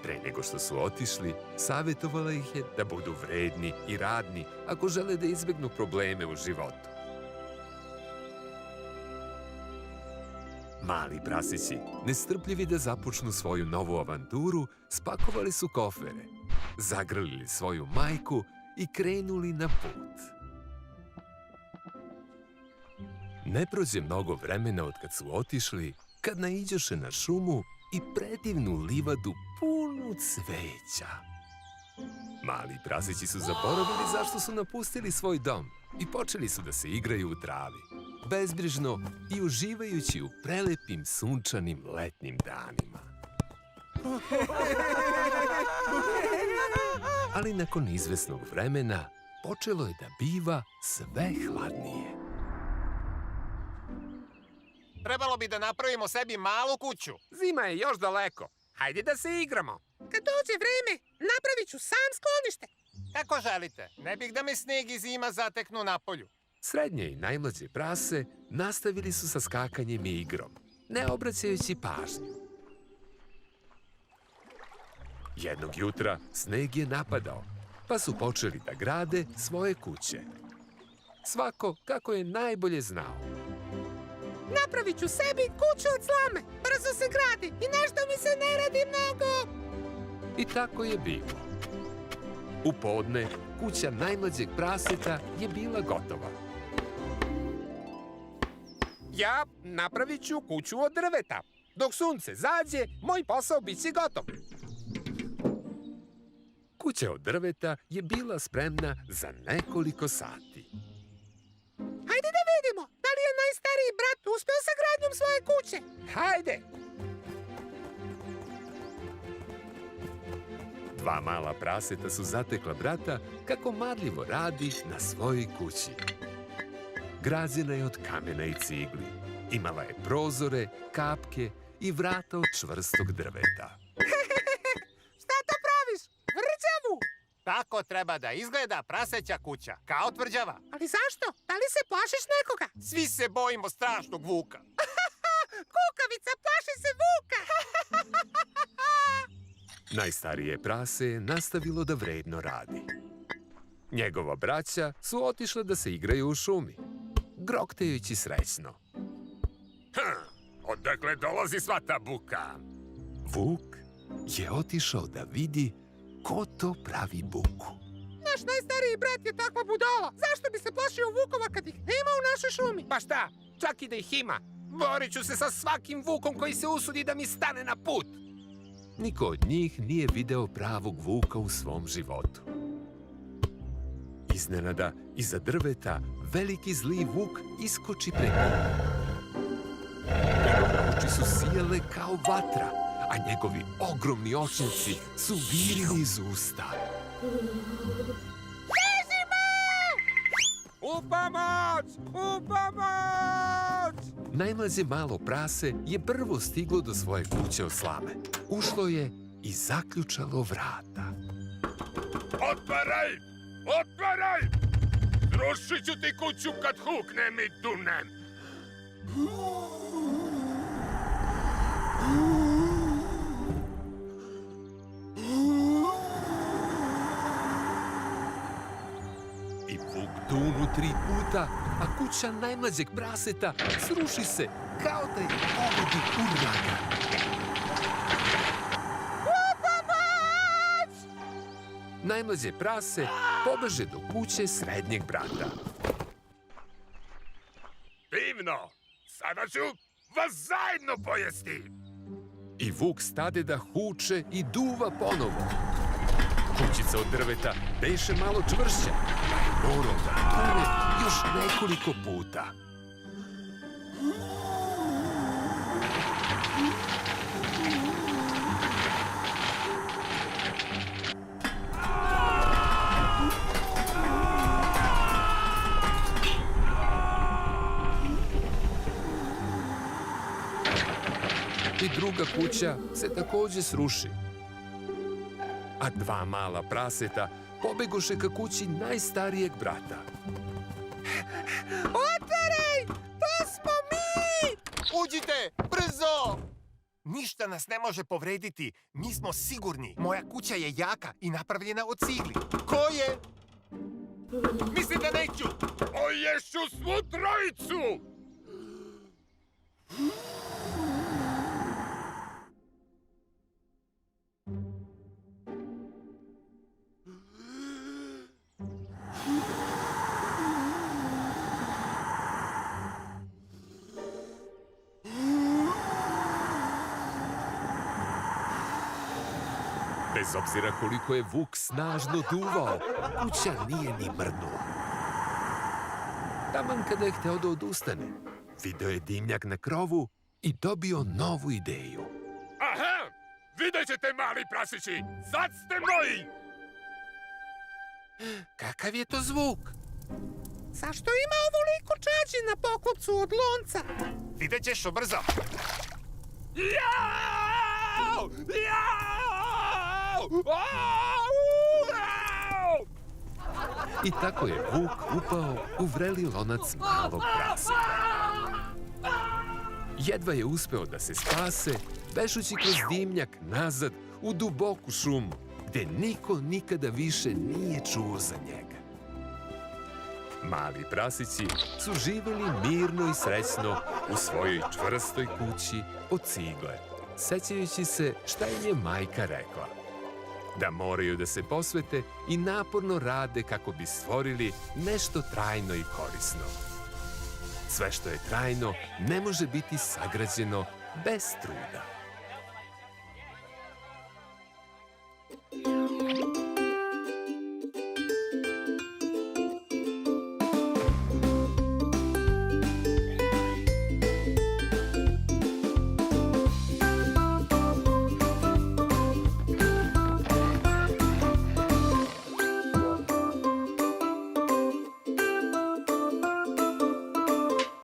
Pre nego što su otišli, savjetovala ih je da budu vredni i radni ako žele da izbegnu probleme u životu. Mali prasići, nestrpljivi da započnu svoju novu avanturu, spakovali su kofere, zagrlili svoju majku i krenuli na put. Ne prođe mnogo vremena od kad su otišli, kad naiđoše na šumu i predivnu livadu punu cveća. Mali prasići su zaboravili zašto su napustili svoj dom i počeli su da se igraju u travi, bezbrižno i uživajući u prelepim sunčanim letnjim danima. Ali nakon izvesnog vremena počelo je da biva sve hladnije. Trebalo bi da napravimo sebi malu kuću. Zima je još daleko. Hajde da se igramo. Kad dođe vreme, napravit ću sam sklonište. Kako želite. Ne bih da me sneg i zima zateknu na polju. Srednje i najmlađe prase nastavili su sa skakanjem i igrom, ne obraćajući pažnju. Jednog jutra sneg je napadao, pa su počeli da grade svoje kuće. Svako kako je najbolje znao. Napravit ću sebi kuću od slame. Brzo se gradi i nešto mi se ne radi mnogo. I tako je bilo. U podne kuća najmlađeg praseta je bila gotova. Ja napravit ću kuću od drveta. Dok sunce zađe, moj posao bit će gotov. Kuća od drveta je bila spremna za nekoliko sati. Hajde da vidimo da li je najstariji brat uspeo sa gradnjom svoje kuće. Hajde! Dva mala praseta su zatekla brata kako marljivo radi na svojoj kući. Građena je od kamena i cigli. Imala je prozore, kapke i vrata od čvrstog drveta. Šta to praviš? Vrđavu? Tako treba da izgleda praseća kuća, kao tvrđava. Ali zašto? Da li se plašiš nekoga? Svi se bojimo strašnog vuka. Kukavica, plaši se vuka! Najstarije prase je nastavilo da vredno radi. Njegova braća su otišla da se igraju u šumi, groktajući srećno. Odakle dolazi sva ta buka? Vuk je otišao da vidi ko to pravi buku. Naš najstariji brat je takva budala. Zašto bi se plašio vukova kad ih nema u našoj šumi? Pa šta, čak i da ih ima. Borit ću se sa svakim vukom koji se usudi da mi stane na put. Niko od njih nije video pravog vuka u svom životu. Iznenada, iza drveta, veliki zli vuk iskoči preko. Njegove oči su sijale kao vatra, a njegovi ogromni očnici su virili iz usta. U pomoć! U pomoć! Najmlađe malo prase je prvo stiglo do svoje kuće od slame. Ušlo je i zaključalo vrata. Otvaraj! Otvaraj! Srušit ću ti kuću kad huknem i dunem. I vuk dunu 3 puta, a kuća najmlađeg praseta sruši se kao da je pogodi uragan. Najmlađe prase pobeže do kuće srednjeg brata. Divno! Sada ću vas zajedno pojesti! I vuk stade da huče i duva ponovo. Kućica od drveta beše malo čvršća, pa je morao da dune još nekoliko puta. I druga kuća se takođe sruši. A dva mala praseta pobegoše ka kući najstarijeg brata. Otvaraj! To smo mi! Uđite, brzo! Ništa nas ne može povrediti. Mi smo sigurni. Moja kuća je jaka i napravljena od cigli. Ko je? Mislim da neću. Poješću svu trojicu! Bez obzira koliko je Vuk snažno duvao, kuća nije ni mrdnula. Taman kada je hteo da odustane, video je dimnjak na krovu i dobio novu ideju. Aha! Vidjet ćete, mali prasići! Sad ste moji! Kakav je to zvuk? Zašto ima ovoliko čađi na poklopcu od lonca? Vidjet ćeš ubrzo. Jao! Jao! Au! Au! I tako je Vuk upao u vreli lonac malog praseta. Jedva je uspeo da se spase, bežući kroz dimnjak nazad u duboku šumu, gde niko nikada više nije čuo za njega. Mali prasići su živeli mirno i srećno u svojoj čvrstoj kući od cigle, sećajući se šta im je majka rekla. Da moraju da se posvete i naporno rade kako bi stvorili nešto trajno i korisno. Sve što je trajno ne može biti sagrađeno bez truda.